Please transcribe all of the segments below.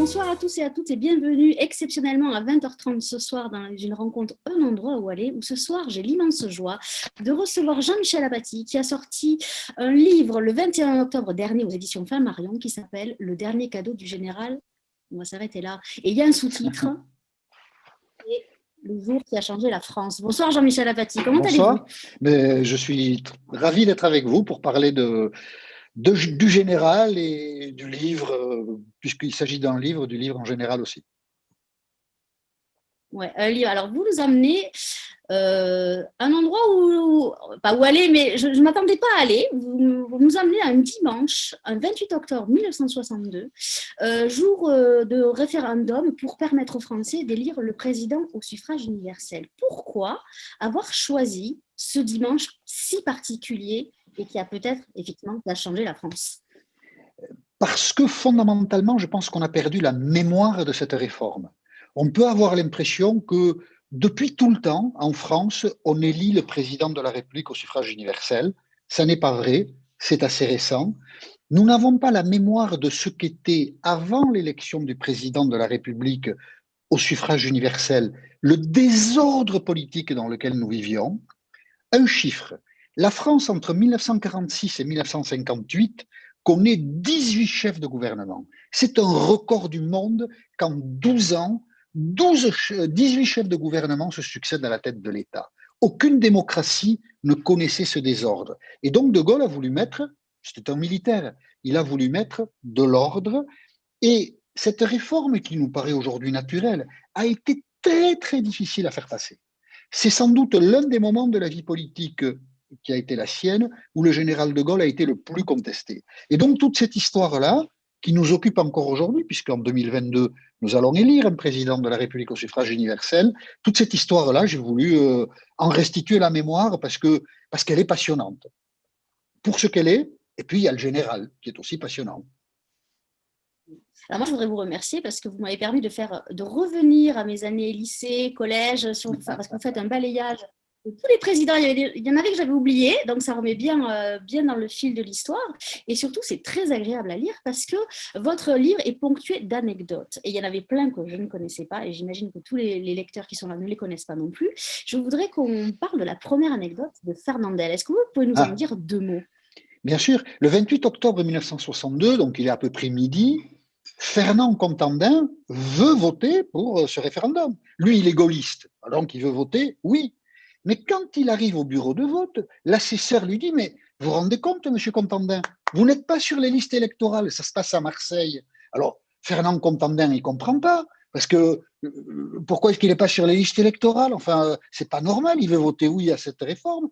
Bonsoir à tous et à toutes et bienvenue exceptionnellement à 20h30 ce soir dans une rencontre Un endroit où aller, où ce soir j'ai l'immense joie de recevoir Jean-Michel Apathy qui a sorti un livre le 21 octobre dernier aux éditions Flammarion qui s'appelle Le dernier cadeau du général. On va s'arrêter là. Et il y a un sous-titre, et le jour qui a changé la France. Bonsoir Jean-Michel Apathy, comment allez-vous? Bonsoir, mais je suis ravi d'être avec vous pour parler du général et du livre, puisqu'il s'agit d'un livre, du livre en général aussi. Ouais, un livre. Alors, vous nous amenez un endroit où, pas où aller, mais je ne m'attendais pas à aller. Vous nous amenez un dimanche, un 28 octobre 1962, jour de référendum pour permettre aux Français d'élire le président au suffrage universel. Pourquoi avoir choisi ce dimanche si particulier et qui a peut-être effectivement changé la France? Parce que fondamentalement, je pense qu'on a perdu la mémoire de cette réforme. On peut avoir l'impression que depuis tout le temps, en France, on élit le président de la République au suffrage universel. Ça n'est pas vrai, c'est assez récent. Nous n'avons pas la mémoire de ce qu'était avant l'élection du président de la République au suffrage universel, le désordre politique dans lequel nous vivions. Un chiffre, la France entre 1946 et 1958 connaît 18 chefs de gouvernement. C'est un record du monde qu'en 12 ans, 18 chefs de gouvernement se succèdent à la tête de l'État. Aucune démocratie ne connaissait ce désordre. Et donc De Gaulle a voulu mettre, c'était un militaire, il a voulu mettre de l'ordre. Et cette réforme qui nous paraît aujourd'hui naturelle a été très, très difficile à faire passer. C'est sans doute l'un des moments de la vie politique qui a été la sienne où le général de Gaulle a été le plus contesté. Et donc toute cette histoire-là, qui nous occupe encore aujourd'hui, puisqu'en 2022, nous allons élire un président de la République au suffrage universel, toute cette histoire-là, j'ai voulu en restituer la mémoire parce qu'elle est passionnante. Pour ce qu'elle est, et puis il y a le général, qui est aussi passionnant. Alors moi, je voudrais vous remercier parce que vous m'avez permis de revenir à mes années lycée, collège, parce que vous faites un balayage de tous les présidents. Il y en avait que j'avais oubliés, donc ça remet bien, bien dans le fil de l'histoire. Et surtout, c'est très agréable à lire parce que votre livre est ponctué d'anecdotes. Et il y en avait plein que je ne connaissais pas, et j'imagine que tous les lecteurs qui sont là ne les connaissent pas non plus. Je voudrais qu'on parle de la première anecdote de Fernandel. Est-ce que vous pouvez nous en dire deux mots? Bien sûr, le 28 octobre 1962, donc il est à peu près midi, Fernand Contandin veut voter pour ce référendum. Lui, il est gaulliste, donc il veut voter oui. Mais quand il arrive au bureau de vote, l'assesseur lui dit « Mais vous vous rendez compte, monsieur Contandin, vous n'êtes pas sur les listes électorales, ça se passe à Marseille. » Alors, Fernand Contandin, il ne comprend pas, parce que pourquoi est-ce qu'il n'est pas sur les listes électorales? Enfin, c'est pas normal, il veut voter oui à cette réforme.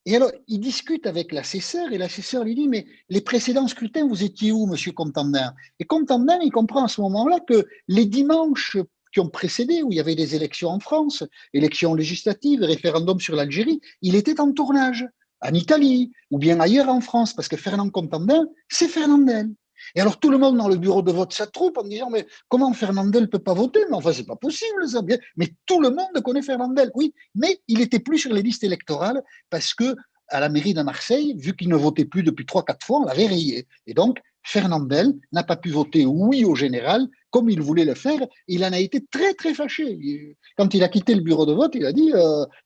Et alors, il discute avec l'assesseur et l'assesseur lui dit « Mais les précédents scrutins, vous étiez où, monsieur Contandin ?» Et Contandin, il comprend à ce moment-là que les dimanches qui ont précédé, où il y avait des élections en France, élections législatives, référendum sur l'Algérie, il était en tournage en Italie ou bien ailleurs en France, parce que Fernand Contandin, c'est Fernandel. Et alors tout le monde dans le bureau de vote s'attroupe en disant « Mais comment Fernandel ne peut pas voter? Mais enfin, c'est pas possible ça. » Mais tout le monde connaît Fernandel, oui, mais il n'était plus sur les listes électorales parce que à la mairie de Marseille, vu qu'il ne votait plus depuis 3-4 fois, on l'avait rayé. Et donc, Fernandel n'a pas pu voter oui au général comme il voulait le faire. Il en a été très, très fâché. Quand il a quitté le bureau de vote, il a dit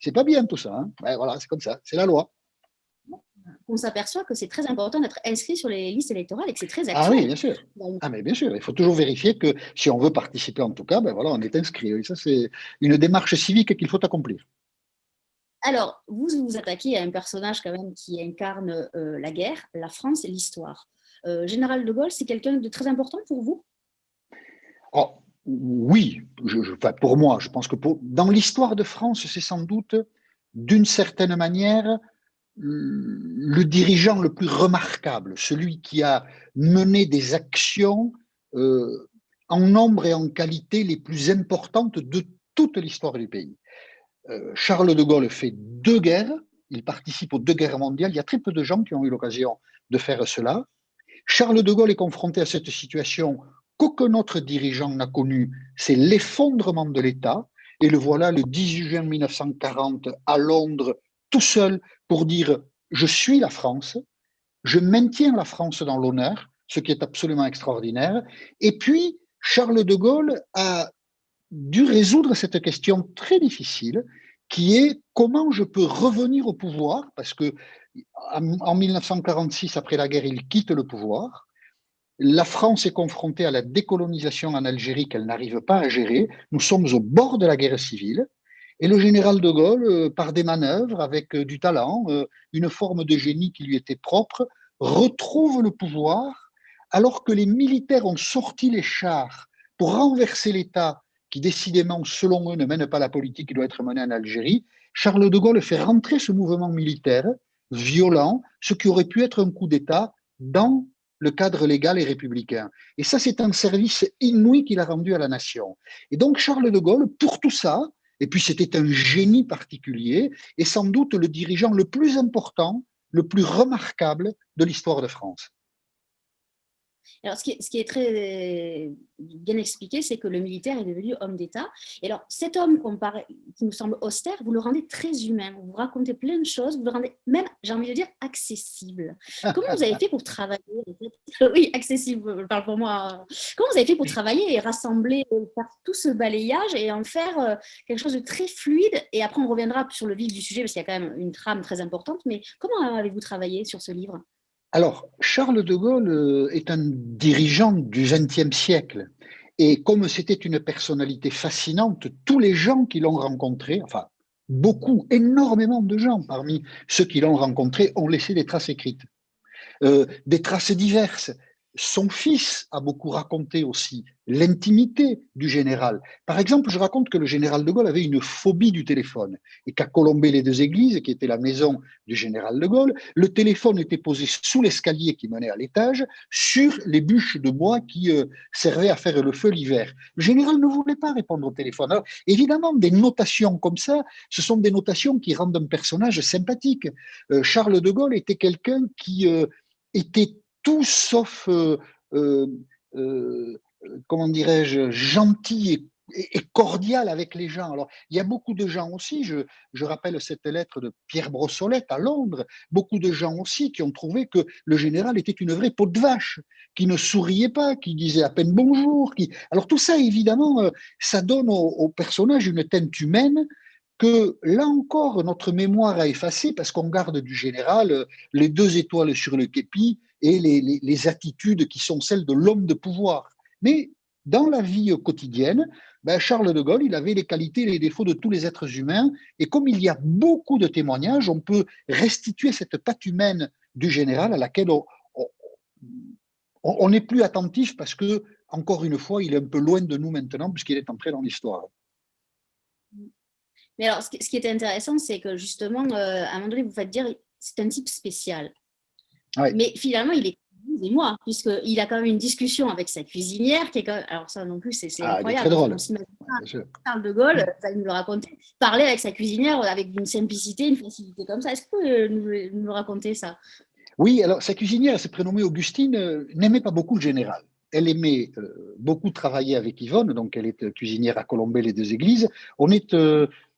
c'est pas bien tout ça. Hein. Ouais, voilà, c'est comme ça, c'est la loi. On s'aperçoit que c'est très important d'être inscrit sur les listes électorales et que c'est très actuel. Ah oui, bien sûr. Ah mais bien sûr, il faut toujours vérifier que si on veut participer en tout cas, ben voilà, on est inscrit. Et ça, c'est une démarche civique qu'il faut accomplir. Alors, vous vous attaquez à un personnage quand même qui incarne la guerre, la France et l'histoire. Général de Gaulle, c'est quelqu'un de très important pour vous? Oh, oui, enfin, pour moi, je pense que dans l'histoire de France, c'est sans doute, d'une certaine manière, le dirigeant le plus remarquable, celui qui a mené des actions en nombre et en qualité les plus importantes de toute l'histoire du pays. Charles de Gaulle fait 2 guerres, il participe aux 2 guerres mondiales, il y a très peu de gens qui ont eu l'occasion de faire cela. Charles de Gaulle est confronté à cette situation qu'aucun autre dirigeant n'a connue, c'est l'effondrement de l'État, et le voilà le 18 juin 1940 à Londres, tout seul, pour dire « je suis la France, je maintiens la France dans l'honneur », ce qui est absolument extraordinaire, et puis Charles de Gaulle a dû résoudre cette question très difficile qui est comment je peux revenir au pouvoir, parce que en 1946, après la guerre, il quitte le pouvoir. La France est confrontée à la décolonisation en Algérie qu'elle n'arrive pas à gérer. Nous sommes au bord de la guerre civile. Et le général de Gaulle, par des manœuvres, avec du talent, une forme de génie qui lui était propre, retrouve le pouvoir alors que les militaires ont sorti les chars pour renverser l'État qui, décidément, selon eux, ne mène pas la politique qui doit être menée en Algérie. Charles de Gaulle fait rentrer ce mouvement militaire violent, ce qui aurait pu être un coup d'État, dans le cadre légal et républicain. Et ça, c'est un service inouï qu'il a rendu à la nation. Et donc, Charles de Gaulle, pour tout ça, et puis c'était un génie particulier, et sans doute le dirigeant le plus important, le plus remarquable de l'histoire de France. Alors, ce qui est très bien expliqué, c'est que le militaire est devenu homme d'État. Et alors, cet homme qui nous semble austère, vous le rendez très humain. Vous racontez plein de choses, vous le rendez même, j'ai envie de dire, accessible. Comment vous avez fait pour travailler? Oui, accessible, je parle pour moi. Comment vous avez fait pour travailler et rassembler, faire tout ce balayage et en faire quelque chose de très fluide? Et après, on reviendra sur le vif du sujet, parce qu'il y a quand même une trame très importante. Mais comment avez-vous travaillé sur ce livre? Alors, Charles de Gaulle est un dirigeant du XXe siècle. Et comme c'était une personnalité fascinante, tous les gens qui l'ont rencontré, enfin, beaucoup, énormément de gens parmi ceux qui l'ont rencontré ont laissé des traces écrites. Des traces diverses. Son fils a beaucoup raconté aussi l'intimité du général. Par exemple, je raconte que le général de Gaulle avait une phobie du téléphone et qu'à Colombey-les-Deux-Églises, qui était la maison du général de Gaulle, le téléphone était posé sous l'escalier qui menait à l'étage, sur les bûches de bois qui servaient à faire le feu l'hiver. Le général ne voulait pas répondre au téléphone. Alors, évidemment, des notations comme ça, ce sont des notations qui rendent un personnage sympathique. Charles de Gaulle était quelqu'un qui était tout sauf, euh, euh, comment dirais-je, gentil et cordial avec les gens. Alors, il y a beaucoup de gens aussi, je rappelle cette lettre de Pierre Brossolette à Londres, beaucoup de gens aussi qui ont trouvé que le général était une vraie peau de vache, qui ne souriait pas, qui disait à peine bonjour. Alors tout ça, évidemment, ça donne au personnage une teinte humaine que, là encore, notre mémoire a effacé parce qu'on garde du général les deux étoiles sur le képi et les attitudes qui sont celles de l'homme de pouvoir. Mais dans la vie quotidienne, ben Charles de Gaulle, il avait les qualités et les défauts de tous les êtres humains. Et comme il y a beaucoup de témoignages, on peut restituer cette patte humaine du général à laquelle on n'est plus attentif parce que, encore une fois, il est un peu loin de nous maintenant puisqu'il est entré dans l'histoire. Mais alors, ce qui était intéressant, c'est que justement, à un moment donné, vous faites dire c'est un type spécial. Ouais. Mais finalement, il est comme vous et moi, puisqu'il a quand même une discussion avec sa cuisinière, qui est quand même... Alors ça non plus, c'est Il est incroyable. très drôle. On s'imagine pas Charles de Gaulle, vous allez nous le raconter, parler avec sa cuisinière avec une simplicité, une facilité comme ça. Est-ce que vous pouvez nous le raconter, ça? Oui, alors sa cuisinière, elle s'est prénommée Augustine, n'aimait pas beaucoup le général. Elle aimait beaucoup travailler avec Yvonne, donc elle est cuisinière à Colombey-les-Deux-Églises. On est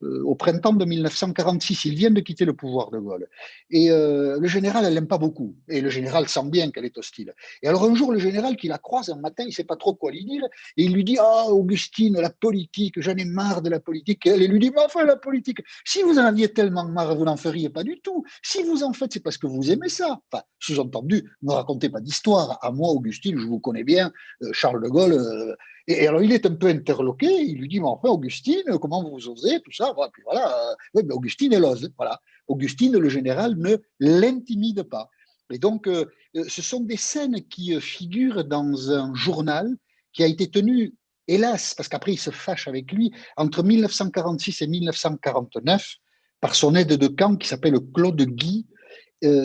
au printemps de 1946, ils viennent de quitter le pouvoir de Gaulle. Et le général, elle l'aime pas beaucoup. Et le général sent bien qu'elle est hostile. Et alors un jour, le général qui la croise un matin, il sait pas trop quoi lui dire, et il lui dit: Ah, Augustine, la politique, j'en ai marre de la politique. Et elle lui dit: Mais enfin, la politique, si vous en aviez tellement marre, vous n'en feriez pas du tout. Si vous en faites, c'est parce que vous aimez ça. Enfin, sous-entendu, ne racontez pas d'histoire. À moi, Augustine, je vous connais bien, Charles de Gaulle. Et alors, il est un peu interloqué. Il lui dit: Mais enfin, Augustine, comment vous osez, tout ça. Puis voilà, oui, mais Augustine, elle ose. Voilà. Augustine, le général, ne l'intimide pas. Et donc, ce sont des scènes qui figurent dans un journal qui a été tenu, hélas, parce qu'après, il se fâche avec lui, entre 1946 et 1949, par son aide de camp qui s'appelle Claude Guy.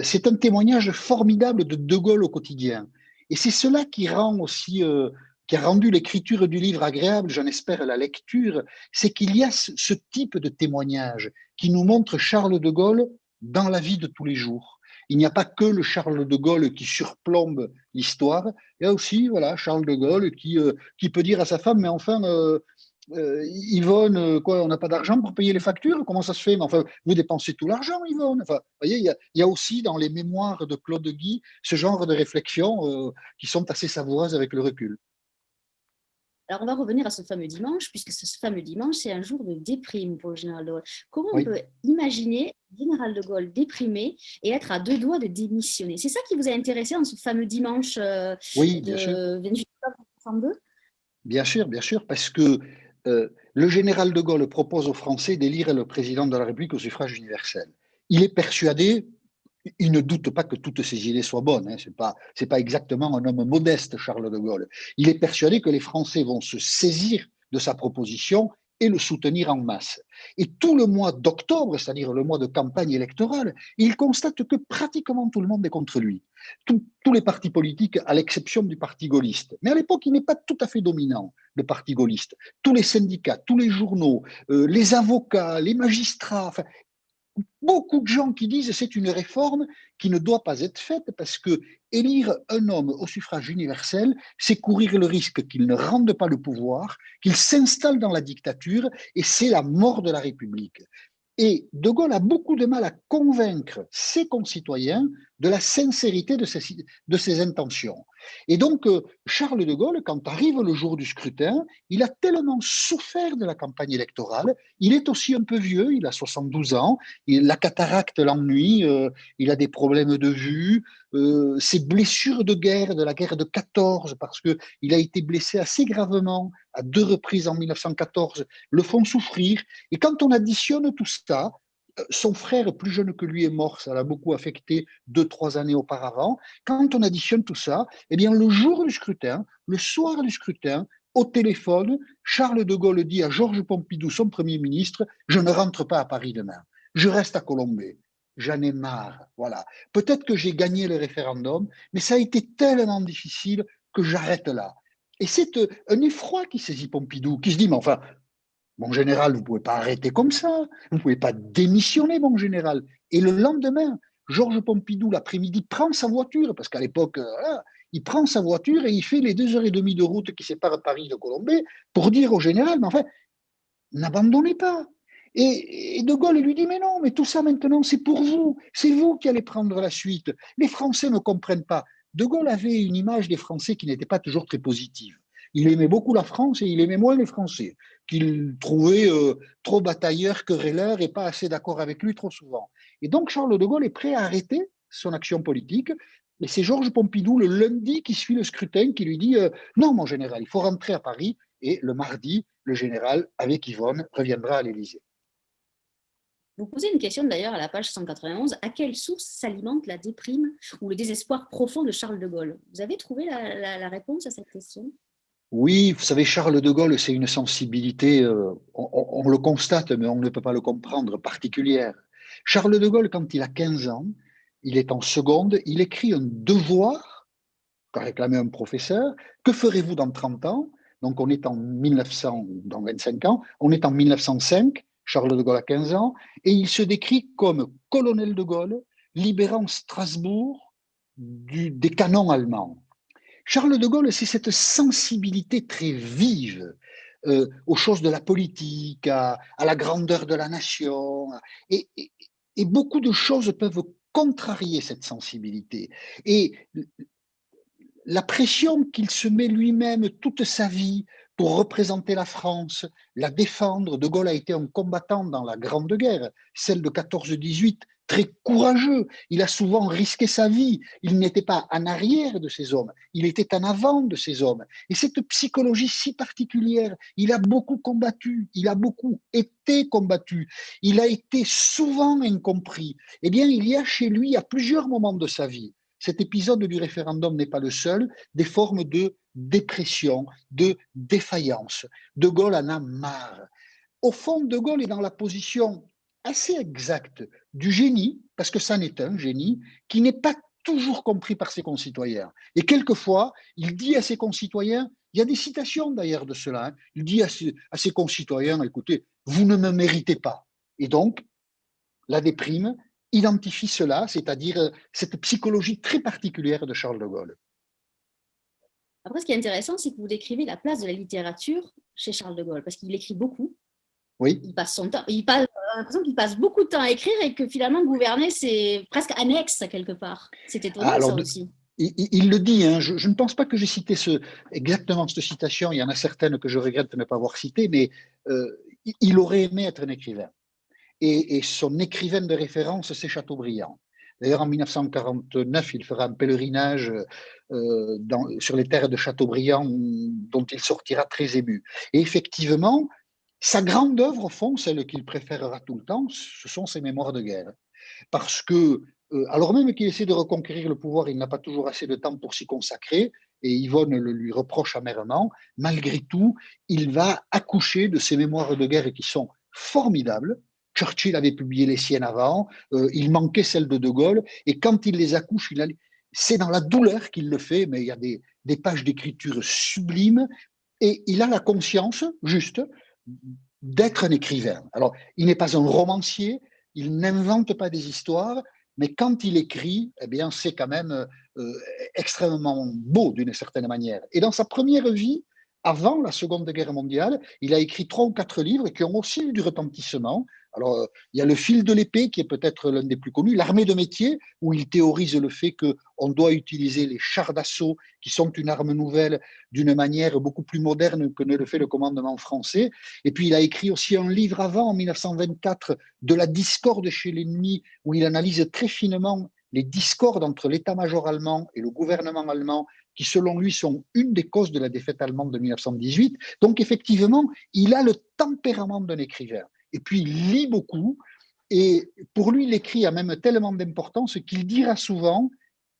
C'est un témoignage formidable de Gaulle au quotidien. Et c'est cela qui rend aussi, qui a rendu l'écriture du livre agréable, j'en espère la lecture, c'est qu'il y a ce type de témoignage qui nous montre Charles de Gaulle dans la vie de tous les jours. Il n'y a pas que le Charles de Gaulle qui surplombe l'histoire, il y a aussi voilà, Charles de Gaulle qui peut dire à sa femme: Mais enfin, Yvonne, quoi, on n'a pas d'argent pour payer les factures? Comment ça se fait? Mais enfin, vous dépensez tout l'argent, Yvonne. Enfin, vous voyez, il y a aussi dans les mémoires de Claude Guy ce genre de réflexions qui sont assez savoureuses avec le recul. Alors, on va revenir à ce fameux dimanche, puisque ce fameux dimanche, c'est un jour de déprime pour le général de Gaulle. Comment on Oui, peut imaginer le général de Gaulle déprimé et être à 2 doigts de démissionner? C'est ça qui vous a intéressé en ce fameux dimanche oui, bien sûr. de 28 octobre 1962? Bien sûr, parce que le général de Gaulle propose aux Français d'élire le président de la République au suffrage universel. Il est persuadé, il ne doute pas que toutes ses idées soient bonnes, hein, c'est pas exactement un homme modeste, Charles de Gaulle. Il est persuadé que les Français vont se saisir de sa proposition et le soutenir en masse. Et tout le mois d'octobre, c'est-à-dire le mois de campagne électorale, il constate que pratiquement tout le monde est contre lui. Tous les partis politiques, à l'exception du parti gaulliste. Mais à l'époque, il n'est pas tout à fait dominant, le parti gaulliste. Tous les syndicats, tous les journaux, les avocats, les magistrats, enfin, beaucoup de gens qui disent que c'est une réforme qui ne doit pas être faite parce que élire un homme au suffrage universel, c'est courir le risque qu'il ne rende pas le pouvoir, qu'il s'installe dans la dictature et c'est la mort de la République. Et De Gaulle a beaucoup de mal à convaincre ses concitoyens de la sincérité de ses intentions. Et donc, Charles de Gaulle, quand arrive le jour du scrutin, il a tellement souffert de la campagne électorale, il est aussi un peu vieux, il a 72 ans, la cataracte l'ennuie, il a des problèmes de vue, ses blessures de guerre, de la guerre de 14, parce qu'il a été blessé assez gravement à 2 reprises en 1914, le font souffrir. Et quand on additionne tout ça, son frère plus jeune que lui est mort, ça l'a beaucoup affecté 2, 3 années auparavant. Quand on additionne tout ça, eh bien le jour du scrutin, le soir du scrutin, au téléphone, Charles de Gaulle dit à Georges Pompidou, son Premier ministre, je ne rentre pas à Paris demain, je reste à Colombey. J'en ai marre. Voilà. Peut-être que j'ai gagné le référendum, mais ça a été tellement difficile que j'arrête là. Et c'est un effroi qui saisit Pompidou, qui se dit, mais enfin, mon général, vous ne pouvez pas arrêter comme ça, vous ne pouvez pas démissionner, mon général. Et le lendemain, Georges Pompidou, l'après-midi, prend sa voiture, parce qu'à l'époque, voilà, il prend sa voiture et il fait les 2 heures et demie de route qui séparent Paris de Colombey pour dire au général, mais enfin, n'abandonnez pas. Et De Gaulle lui dit, mais non, mais tout ça maintenant, c'est vous qui allez prendre la suite. Les Français ne comprennent pas. De Gaulle avait une image des Français qui n'était pas toujours très positive. Il aimait beaucoup la France et il aimait moins les Français, qu'il trouvait trop batailleurs, querelleurs et pas assez d'accord avec lui trop souvent. Et donc Charles de Gaulle est prêt à arrêter son action politique. Et c'est Georges Pompidou, le lundi qui suit le scrutin, qui lui dit non, mon général, il faut rentrer à Paris. Et le mardi, le général, avec Yvonne, reviendra à l'Élysée. Vous posez une question d'ailleurs à la page 191. À quelle source s'alimente la déprime ou le désespoir profond de Charles de Gaulle? Vous avez trouvé la réponse à cette question? Oui, vous savez, Charles de Gaulle, c'est une sensibilité, on le constate, mais on ne peut pas le comprendre, particulière. Charles de Gaulle, quand il a 15 ans, il est en seconde, il écrit un devoir qu'a réclamé un professeur. Que ferez-vous dans 30 ans? Donc, on est en 1900, dans 25 ans, on est en 1905, Charles de Gaulle a 15 ans, et il se décrit comme colonel de Gaulle, libérant Strasbourg des canons allemands. Charles de Gaulle, c'est cette sensibilité très vive aux choses de la politique, à la grandeur de la nation, et, et, et beaucoup de choses peuvent contrarier cette sensibilité. Et la pression qu'il se met lui-même toute sa vie pour représenter la France, la défendre. De Gaulle a été un combattant dans la Grande Guerre, celle de 14-18, très courageux. Il a souvent risqué sa vie. Il n'était pas en arrière de ces hommes, il était en avant de ces hommes. Et cette psychologie si particulière, il a beaucoup combattu, il a beaucoup été combattu, il a été souvent incompris. Eh bien, il y a chez lui, à plusieurs moments de sa vie, cet épisode du référendum n'est pas le seul, des formes de dépression, de défaillance. De Gaulle en a marre. Au fond, De Gaulle est dans la position assez exacte du génie, parce que ça n'est un génie, qui n'est pas toujours compris par ses concitoyens. Et quelquefois, il dit à ses concitoyens, il y a des citations d'ailleurs de cela, hein, il dit à ses concitoyens, écoutez, vous ne me méritez pas. Et donc, la déprime identifie cela, c'est-à-dire cette psychologie très particulière de Charles de Gaulle. Après, ce qui est intéressant, c'est que vous décrivez la place de la littérature chez Charles de Gaulle, parce qu'il écrit beaucoup. Oui. Il passe son temps, on a l'impression qu'il passe beaucoup de temps à écrire et que finalement gouverner, c'est presque annexe quelque part. C'est étonnant Alors, ça aussi. il le dit, hein, je ne pense pas que j'ai cité exactement cette citation, il y en a certaines que je regrette de ne pas avoir citées, mais il aurait aimé être un écrivain. Et son écrivain de référence, c'est Chateaubriand. D'ailleurs, en 1949, il fera un pèlerinage sur les terres de Chateaubriand, dont il sortira très ému. Et effectivement, sa grande œuvre, au fond, celle qu'il préférera tout le temps, ce sont ses mémoires de guerre. Parce que, alors même qu'il essaie de reconquérir le pouvoir, il n'a pas toujours assez de temps pour s'y consacrer, et Yvonne le lui reproche amèrement. Malgré tout, il va accoucher de ces mémoires de guerre qui sont formidables. Churchill avait publié les siennes avant, il manquait celles de Gaulle, et quand il les accouche, c'est dans la douleur qu'il le fait, mais il y a des pages d'écriture sublimes, et il a la conscience, juste, d'être un écrivain. Alors, il n'est pas un romancier, il n'invente pas des histoires, mais quand il écrit, eh bien, c'est quand même extrêmement beau d'une certaine manière. Et dans sa première vie, avant la Seconde Guerre mondiale, il a écrit 3 ou 4 livres qui ont aussi eu du retentissement. Alors, il y a Le fil de l'épée, qui est peut-être l'un des plus connus, L'armée de métier, où il théorise le fait qu'on doit utiliser les chars d'assaut, qui sont une arme nouvelle, d'une manière beaucoup plus moderne que ne le fait le commandement français. Et puis, il a écrit aussi un livre avant, en 1924, de la discorde chez l'ennemi, où il analyse très finement les discordes entre l'état-major allemand et le gouvernement allemand, qui, selon lui, sont une des causes de la défaite allemande de 1918. Donc, effectivement, il a le tempérament d'un écrivain. Et puis, il lit beaucoup. Et pour lui, l'écrit a même tellement d'importance qu'il dira souvent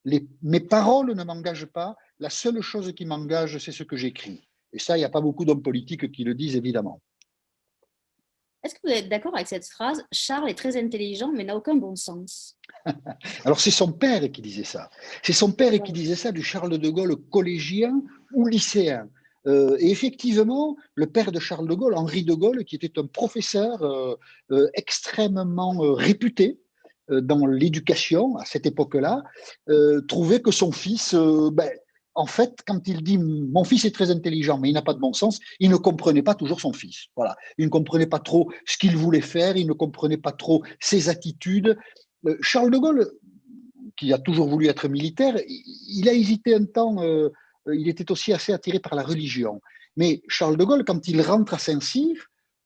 mes paroles ne m'engagent pas, la seule chose qui m'engage, c'est ce que j'écris. Et ça, il n'y a pas beaucoup d'hommes politiques qui le disent, évidemment. Est-ce que vous êtes d'accord avec cette phrase? Charles est très intelligent, mais n'a aucun bon sens. Alors, c'est son père qui disait ça. C'est son père qui disait ça du Charles de Gaulle collégien ou lycéen. Et effectivement, le père de Charles de Gaulle, Henri de Gaulle, qui était un professeur extrêmement réputé dans l'éducation à cette époque-là, trouvait que son fils, en fait, quand il dit mon fils est très intelligent, mais il n'a pas de bon sens, il ne comprenait pas toujours son fils. Voilà, il ne comprenait pas trop ce qu'il voulait faire, il ne comprenait pas trop ses attitudes. Charles de Gaulle, qui a toujours voulu être militaire, il a hésité un temps. Il était aussi assez attiré par la religion. Mais Charles de Gaulle, quand il rentre à Saint-Cyr,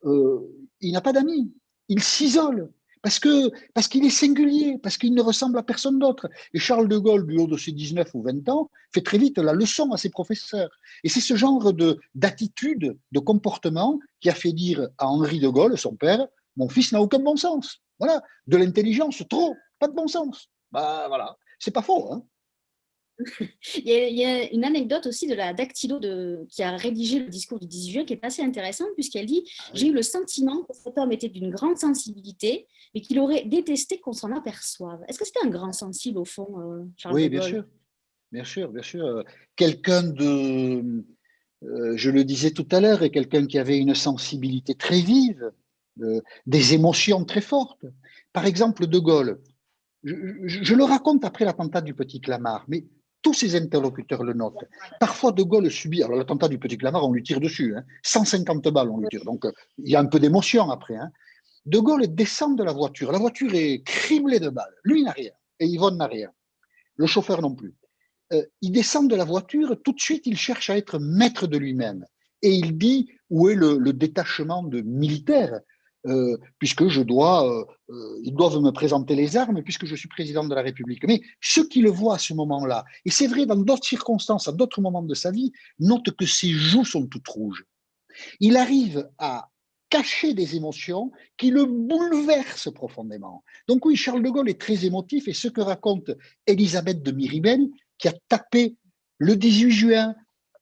euh, il n'a pas d'amis. Il s'isole parce qu'il est singulier, parce qu'il ne ressemble à personne d'autre. Et Charles de Gaulle, du haut de ses 19 ou 20 ans, fait très vite la leçon à ses professeurs. Et c'est ce genre d'attitude, de comportement qui a fait dire à Henri de Gaulle, son père, mon fils n'a aucun bon sens. Voilà, de l'intelligence, trop, pas de bon sens. Bah voilà, c'est pas faux, hein. Il y a une anecdote aussi de la dactylo qui a rédigé le discours du 18 juin qui est assez intéressante puisqu'elle dit « J'ai eu le sentiment que cet homme était d'une grande sensibilité mais qu'il aurait détesté qu'on s'en aperçoive ». Est-ce que c'était un grand sensible au fond, Charles de Oui, bien Gaulle? sûr, bien sûr, bien sûr. Quelqu'un de, je le disais tout à l'heure, quelqu'un qui avait une sensibilité très vive, des émotions très fortes. Par exemple, De Gaulle, je le raconte après l'attentat du Petit Clamart, mais tous ses interlocuteurs le notent. Parfois, De Gaulle subit, alors l'attentat du Petit Clamart, on lui tire dessus, hein, 150 balles, on lui tire, donc il y a un peu d'émotion après. Hein. De Gaulle descend de la voiture est criblée de balles, lui n'a rien, et Yvonne n'a rien, le chauffeur non plus. Il descend de la voiture, tout de suite, il cherche à être maître de lui-même. Et il dit où est le détachement de militaires, puisque ils doivent me présenter les armes, puisque je suis président de la République. Mais ceux qui le voient à ce moment-là, et c'est vrai dans d'autres circonstances, à d'autres moments de sa vie, notent que ses joues sont toutes rouges. Il arrive à cacher des émotions qui le bouleversent profondément. Donc oui, Charles de Gaulle est très émotif et ce que raconte Elisabeth de Miribel, qui a tapé le 18 juin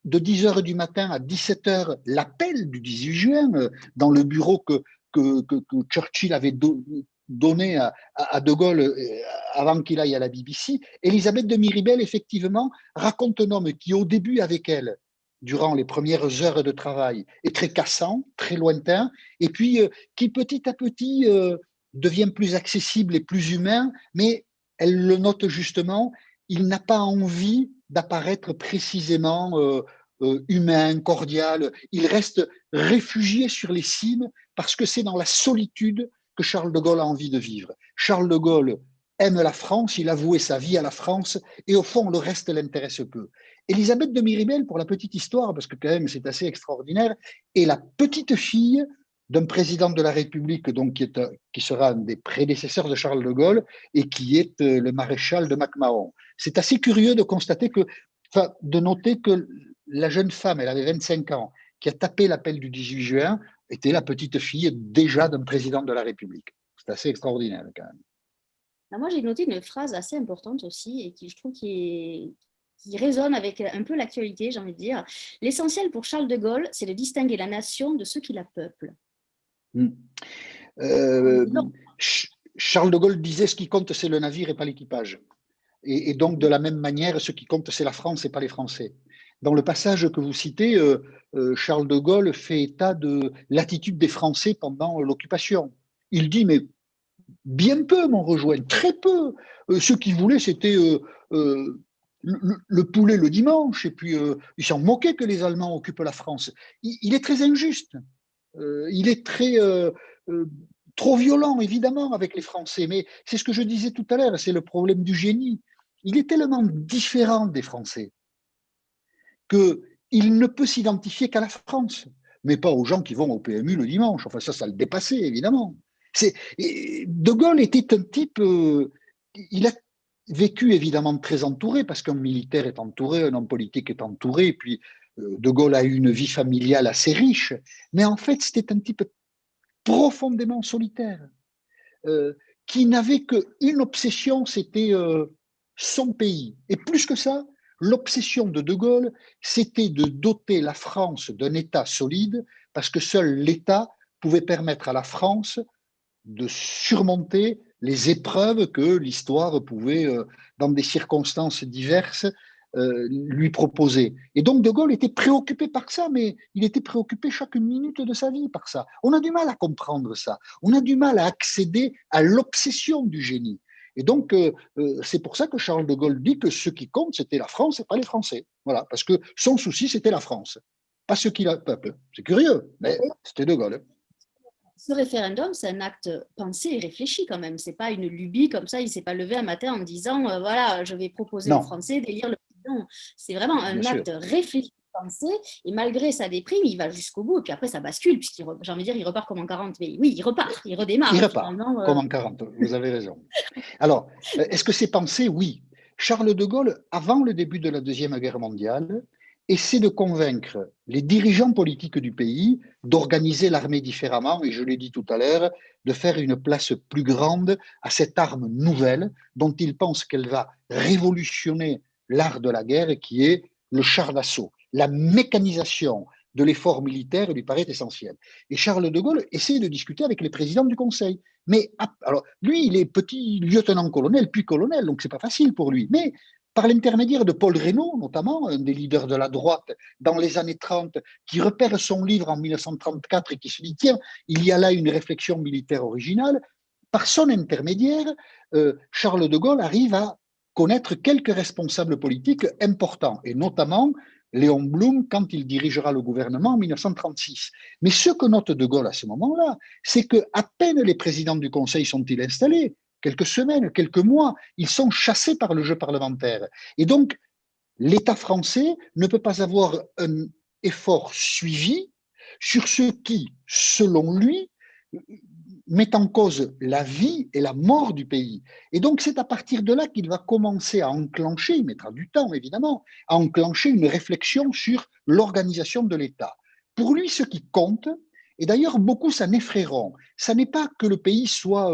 de 10h du matin à 17h l'appel du 18 juin dans le bureau que Churchill avait donné à De Gaulle avant qu'il aille à la BBC. Elisabeth de Miribel, effectivement, raconte un homme qui, au début, avec elle, durant les premières heures de travail, est très cassant, très lointain, et puis qui petit à petit devient plus accessible et plus humain, mais elle le note justement, il n'a pas envie d'apparaître précisément humain, cordial, il reste réfugié sur les cimes parce que c'est dans la solitude que Charles de Gaulle a envie de vivre. Charles de Gaulle aime la France, il a voué sa vie à la France, et au fond, le reste l'intéresse peu. Élisabeth de Miribel, pour la petite histoire, parce que quand même c'est assez extraordinaire, est la petite fille d'un président de la République, donc qui sera un des prédécesseurs de Charles de Gaulle, et qui est le maréchal de MacMahon. C'est assez curieux de constater que, enfin, de noter que la jeune femme, elle avait 25 ans, qui a tapé l'appel du 18 juin, était la petite fille déjà d'un président de la République. C'est assez extraordinaire quand même. Moi, j'ai noté une phrase assez importante aussi et qui, je trouve, qui résonne avec un peu l'actualité, j'ai envie de dire. L'essentiel pour Charles de Gaulle, c'est de distinguer la nation de ceux qui la peuplent. Charles de Gaulle disait ce qui compte, c'est le navire et pas l'équipage. Et donc, de la même manière, ce qui compte, c'est la France et pas les Français. Dans le passage que vous citez, Charles de Gaulle fait état de l'attitude des Français pendant l'occupation. Il dit, mais bien peu m'ont rejoint, très peu. Ce qu'ils voulaient, c'était le poulet le dimanche, et puis ils s'en moquaient que les Allemands occupent la France. Il est très injuste. Il est très trop violent, évidemment, avec les Français. Mais c'est ce que je disais tout à l'heure, c'est le problème du génie. Il est tellement différent des Français qu'il ne peut s'identifier qu'à la France, mais pas aux gens qui vont au PMU le dimanche. Enfin, ça le dépassait, évidemment. De Gaulle était un type, il a vécu évidemment très entouré, parce qu'un militaire est entouré, un homme politique est entouré, et puis De Gaulle a eu une vie familiale assez riche, mais en fait c'était un type profondément solitaire, qui n'avait qu'une obsession, c'était son pays. Et plus que ça, l'obsession de Gaulle, c'était de doter la France d'un État solide, parce que seul l'État pouvait permettre à la France de surmonter les épreuves que l'histoire pouvait, dans des circonstances diverses, lui proposer. Et donc De Gaulle était préoccupé par ça, mais il était préoccupé chaque minute de sa vie par ça. On a du mal à comprendre ça. On a du mal à accéder à l'obsession du génie. Et donc, c'est pour ça que Charles de Gaulle dit que ce qui compte, c'était la France et pas les Français. Voilà, parce que son souci, c'était la France, pas ce qu'il a peuple. C'est curieux, mais c'était De Gaulle. Ce référendum, c'est un acte pensé et réfléchi quand même. C'est pas une lubie comme ça. Il s'est pas levé un matin en disant voilà, je vais proposer aux Français d'élire le président. C'est vraiment un acte réfléchi, pensé. Et malgré sa déprime, il va jusqu'au bout. Et puis après, ça bascule puisqu'il, j'ai envie de dire, il repart comme en 40. Mais oui, il repart, il redémarre. Il repart comme en 40. Vous avez raison. Alors, est-ce que c'est pensé? Oui. Charles de Gaulle, avant le début de la Deuxième Guerre mondiale, essaie de convaincre les dirigeants politiques du pays d'organiser l'armée différemment, et je l'ai dit tout à l'heure, de faire une place plus grande à cette arme nouvelle dont il pense qu'elle va révolutionner l'art de la guerre, qui est le char d'assaut. La mécanisation de l'effort militaire lui paraît essentielle. Et Charles de Gaulle essaie de discuter avec les présidents du Conseil. Mais alors, lui, il est petit lieutenant-colonel, puis colonel, donc c'est pas facile pour lui. Mais par l'intermédiaire de Paul Reynaud, notamment, un des leaders de la droite dans les années 30, qui repère son livre en 1934 et qui se dit, tiens, il y a là une réflexion militaire originale, par son intermédiaire, Charles de Gaulle arrive à connaître quelques responsables politiques importants, et notamment Léon Blum quand il dirigera le gouvernement en 1936. Mais ce que note de Gaulle à ce moment-là, c'est qu'à peine les présidents du Conseil sont-ils installés, quelques semaines, quelques mois, ils sont chassés par le jeu parlementaire. Et donc, l'État français ne peut pas avoir un effort suivi sur ce qui, selon lui, met en cause la vie et la mort du pays. Et donc, c'est à partir de là qu'il va commencer à enclencher, il mettra du temps évidemment, à enclencher une réflexion sur l'organisation de l'État. Pour lui, ce qui compte, et d'ailleurs beaucoup s'en effraieront, ça n'est pas que le pays soit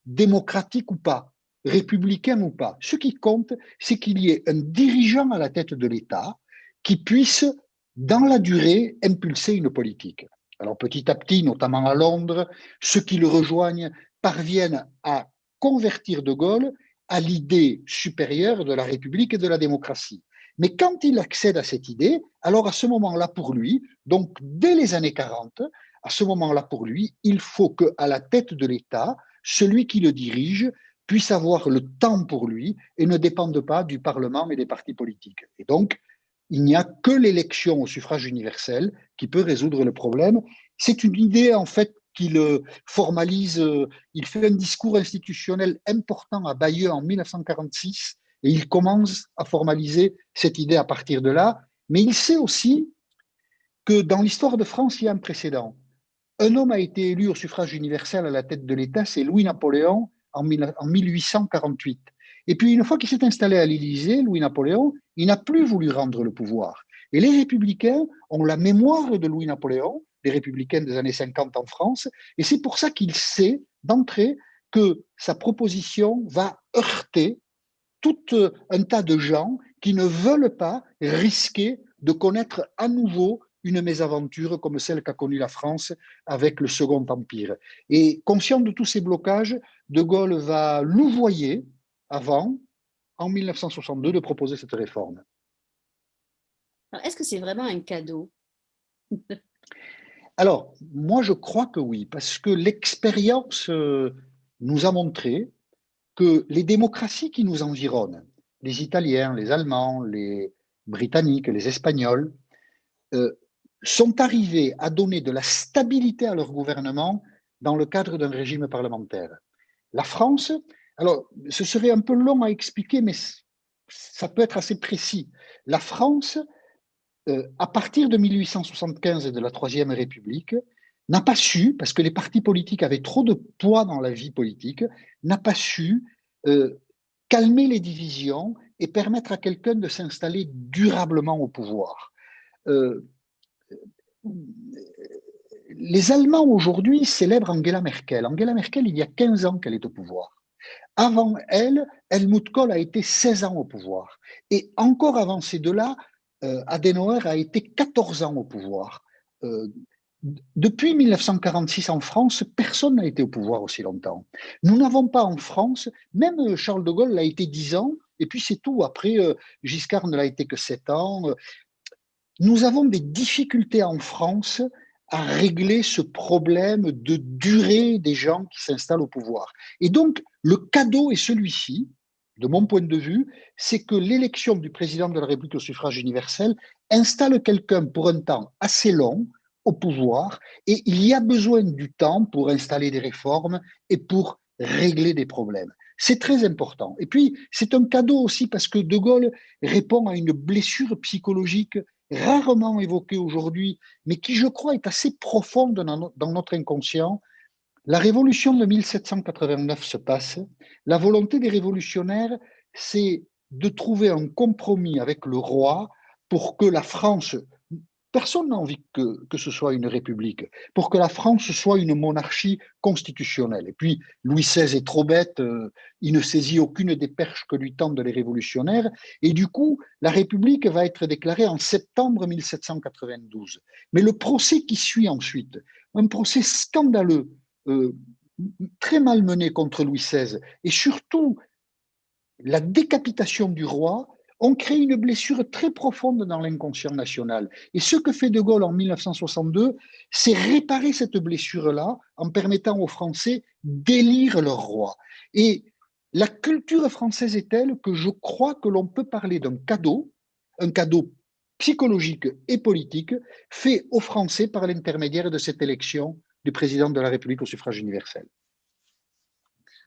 démocratique ou pas, républicain ou pas. Ce qui compte, c'est qu'il y ait un dirigeant à la tête de l'État qui puisse, dans la durée, impulser une politique. Alors petit à petit, notamment à Londres, ceux qui le rejoignent parviennent à convertir de Gaulle à l'idée supérieure de la République et de la démocratie. Mais quand il accède à cette idée, alors à ce moment-là pour lui, donc dès les années 40, à ce moment-là pour lui, il faut qu'à la tête de l'État, celui qui le dirige puisse avoir le temps pour lui et ne dépende pas du Parlement et des partis politiques. Et donc, il n'y a que l'élection au suffrage universel qui peut résoudre le problème. C'est une idée, en fait, qu'il formalise, il fait un discours institutionnel important à Bayeux en 1946 et il commence à formaliser cette idée à partir de là. Mais il sait aussi que dans l'histoire de France, il y a un précédent. Un homme a été élu au suffrage universel à la tête de l'État, c'est Louis-Napoléon en 1848. Et puis, une fois qu'il s'est installé à l'Élysée, Louis-Napoléon, il n'a plus voulu rendre le pouvoir. Et les républicains ont la mémoire de Louis-Napoléon, les républicains des années 50 en France, et c'est pour ça qu'il sait d'entrée que sa proposition va heurter tout un tas de gens qui ne veulent pas risquer de connaître à nouveau une mésaventure comme celle qu'a connue la France avec le Second Empire. Et conscient de tous ces blocages, De Gaulle va louvoyer avant, en 1962, de proposer cette réforme. Est-ce que c'est vraiment un cadeau? Alors, moi, je crois que oui, parce que l'expérience nous a montré que les démocraties qui nous environnent, les Italiens, les Allemands, les Britanniques, les Espagnols, sont arrivés à donner de la stabilité à leur gouvernement dans le cadre d'un régime parlementaire. La France, alors ce serait un peu long à expliquer, mais ça peut être assez précis. La France, à partir de 1875 et de la Troisième République, n'a pas su, parce que les partis politiques avaient trop de poids dans la vie politique, n'a pas su calmer les divisions et permettre à quelqu'un de s'installer durablement au pouvoir. Les Allemands aujourd'hui célèbrent Angela Merkel. Angela Merkel, il y a 15 ans qu'elle est au pouvoir. Avant elle, Helmut Kohl a été 16 ans au pouvoir. Et encore avant ces deux-là, Adenauer a été 14 ans au pouvoir. Depuis 1946 en France, personne n'a été au pouvoir aussi longtemps. Nous n'avons pas en France, même Charles de Gaulle l'a été 10 ans, et puis c'est tout. Après, Giscard ne l'a été que 7 ans. Nous avons des difficultés en France à régler ce problème de durée des gens qui s'installent au pouvoir. Et donc, le cadeau est celui-ci, de mon point de vue, c'est que l'élection du président de la République au suffrage universel installe quelqu'un pour un temps assez long au pouvoir, et il y a besoin du temps pour installer des réformes et pour régler des problèmes. C'est très important. Et puis, c'est un cadeau aussi parce que De Gaulle répond à une blessure psychologique rarement évoquée aujourd'hui, mais qui, je crois, est assez profonde dans notre inconscient. La révolution de 1789 se passe. La volonté des révolutionnaires, c'est de trouver un compromis avec le roi pour que la France, personne n'a envie que ce soit une république, pour que la France soit une monarchie constitutionnelle. Et puis, Louis XVI est trop bête, il ne saisit aucune des perches que lui tendent les révolutionnaires, et du coup, la République va être déclarée en septembre 1792. Mais le procès qui suit ensuite, un procès scandaleux, très mal mené contre Louis XVI, et surtout la décapitation du roi, ont créé une blessure très profonde dans l'inconscient national. Et ce que fait De Gaulle en 1962, c'est réparer cette blessure-là en permettant aux Français d'élire leur roi. Et la culture française est telle que je crois que l'on peut parler d'un cadeau, un cadeau psychologique et politique, fait aux Français par l'intermédiaire de cette élection du président de la République au suffrage universel.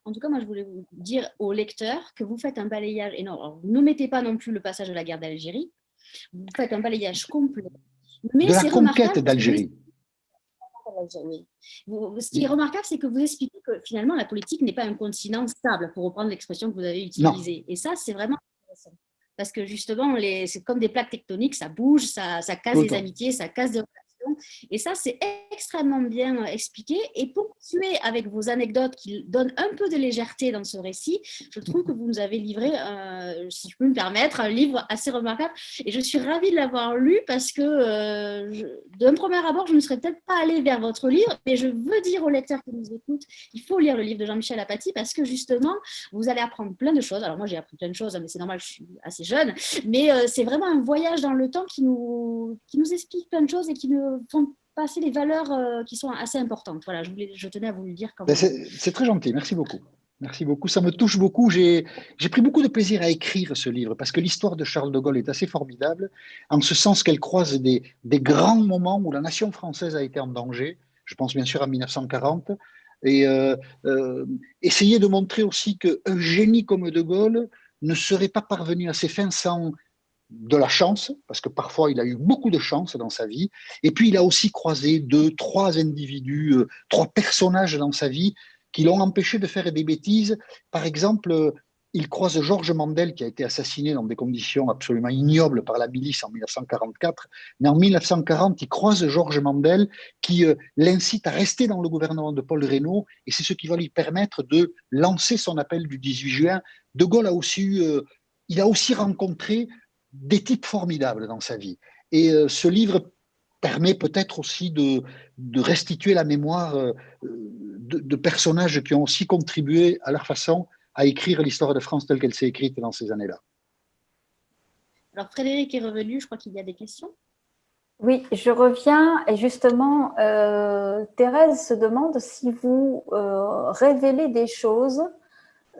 En tout cas, moi, je voulais vous dire aux lecteurs que vous faites un balayage énorme. Alors, ne mettez pas non plus le passage de la guerre d'Algérie. Vous faites un balayage complet. Mais de la conquête d'Algérie. Ce qui est remarquable, c'est que vous expliquez que finalement, la politique n'est pas un continent stable, pour reprendre l'expression que vous avez utilisée. Et ça, c'est vraiment intéressant. Parce que justement, c'est comme des plaques tectoniques, ça bouge, ça casse des amitiés, ça casse des relations. Et ça, c'est extrêmement bien expliqué. Et pour continuer avec vos anecdotes qui donnent un peu de légèreté dans ce récit, je trouve que vous nous avez livré, si je peux me permettre, un livre assez remarquable. Et je suis ravie de l'avoir lu parce que d'un premier abord, je ne serais peut-être pas allée vers votre livre, mais je veux dire aux lecteurs qui nous écoutent, il faut lire le livre de Jean-Michel Apathy parce que justement, vous allez apprendre plein de choses. Alors moi, j'ai appris plein de choses, mais c'est normal, je suis assez jeune. Mais c'est vraiment un voyage dans le temps qui nous explique plein de choses et qui nous font passer des valeurs qui sont assez importantes. Voilà, je tenais à vous le dire. C'est très gentil, merci beaucoup. Merci beaucoup, ça me touche beaucoup. J'ai pris beaucoup de plaisir à écrire ce livre parce que l'histoire de Charles de Gaulle est assez formidable, en ce sens qu'elle croise des grands moments où la nation française a été en danger. Je pense bien sûr à 1940. Et essayer de montrer aussi qu'un génie comme De Gaulle ne serait pas parvenu à ses fins sans de la chance, parce que parfois il a eu beaucoup de chance dans sa vie, et puis il a aussi croisé deux, trois individus, trois personnages dans sa vie qui l'ont empêché de faire des bêtises. Par exemple, il croise Georges Mandel qui a été assassiné dans des conditions absolument ignobles par la milice en 1944, mais en 1940, il croise Georges Mandel qui l'incite à rester dans le gouvernement de Paul Reynaud, et c'est ce qui va lui permettre de lancer son appel du 18 juin. De Gaulle a aussi il a aussi rencontré des types formidables dans sa vie. Et ce livre permet peut-être aussi de restituer la mémoire de personnages qui ont aussi contribué à leur façon à écrire l'histoire de France telle qu'elle s'est écrite dans ces années-là. Alors Frédéric est revenu, je crois qu'il y a des questions. Oui, je reviens et justement, Thérèse se demande si vous révélez des choses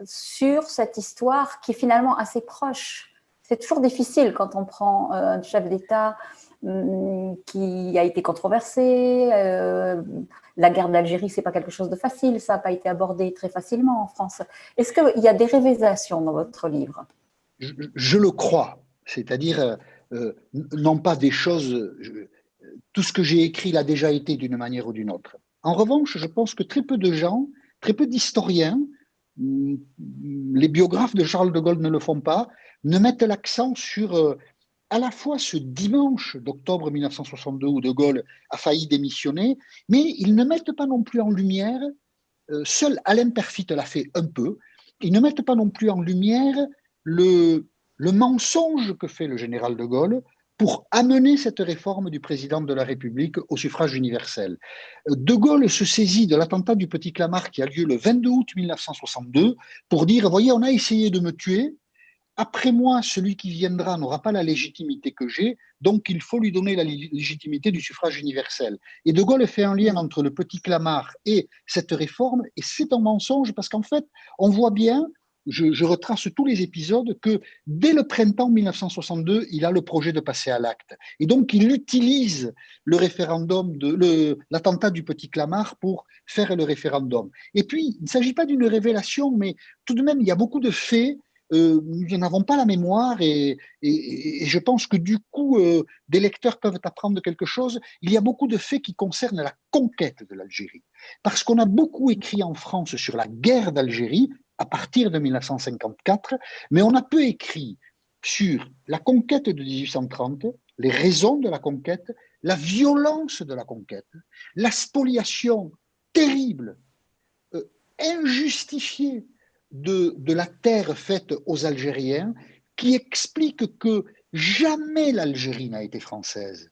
sur cette histoire qui est finalement assez proche. C'est toujours difficile quand on prend un chef d'État qui a été controversé. La guerre d'Algérie, c'est pas quelque chose de facile, ça n'a pas été abordé très facilement en France. Est-ce qu'il y a des révélations dans votre livre? Je le crois, c'est-à-dire non pas des choses. Tout ce que j'ai écrit l'a déjà été d'une manière ou d'une autre. En revanche, je pense que très peu de gens, très peu d'historiens, les biographes de Charles de Gaulle ne le font pas, ne mettent l'accent sur à la fois ce dimanche d'octobre 1962 où De Gaulle a failli démissionner, mais ils ne mettent pas non plus en lumière, seul Alain Peyrefitte l'a fait un peu, ils ne mettent pas non plus en lumière le mensonge que fait le général De Gaulle pour amener cette réforme du président de la République au suffrage universel. De Gaulle se saisit de l'attentat du Petit Clamart qui a lieu le 22 août 1962 pour dire, voyez, on a essayé de me tuer, après moi, celui qui viendra n'aura pas la légitimité que j'ai, donc il faut lui donner la légitimité du suffrage universel. Et De Gaulle fait un lien entre le Petit Clamart et cette réforme, et c'est un mensonge parce qu'en fait, on voit bien, je retrace tous les épisodes, que dès le printemps 1962, il a le projet de passer à l'acte. Et donc, il utilise le référendum, l'attentat du Petit Clamart pour faire le référendum. Et puis, il ne s'agit pas d'une révélation, mais tout de même, il y a beaucoup de faits. Nous n'en avons pas la mémoire et je pense que du coup, des lecteurs peuvent apprendre quelque chose. Il y a beaucoup de faits qui concernent la conquête de l'Algérie. Parce qu'on a beaucoup écrit en France sur la guerre d'Algérie à partir de 1954, mais on a peu écrit sur la conquête de 1830, les raisons de la conquête, la violence de la conquête, la spoliation terrible, injustifiée de la terre faite aux Algériens, qui explique que jamais l'Algérie n'a été française.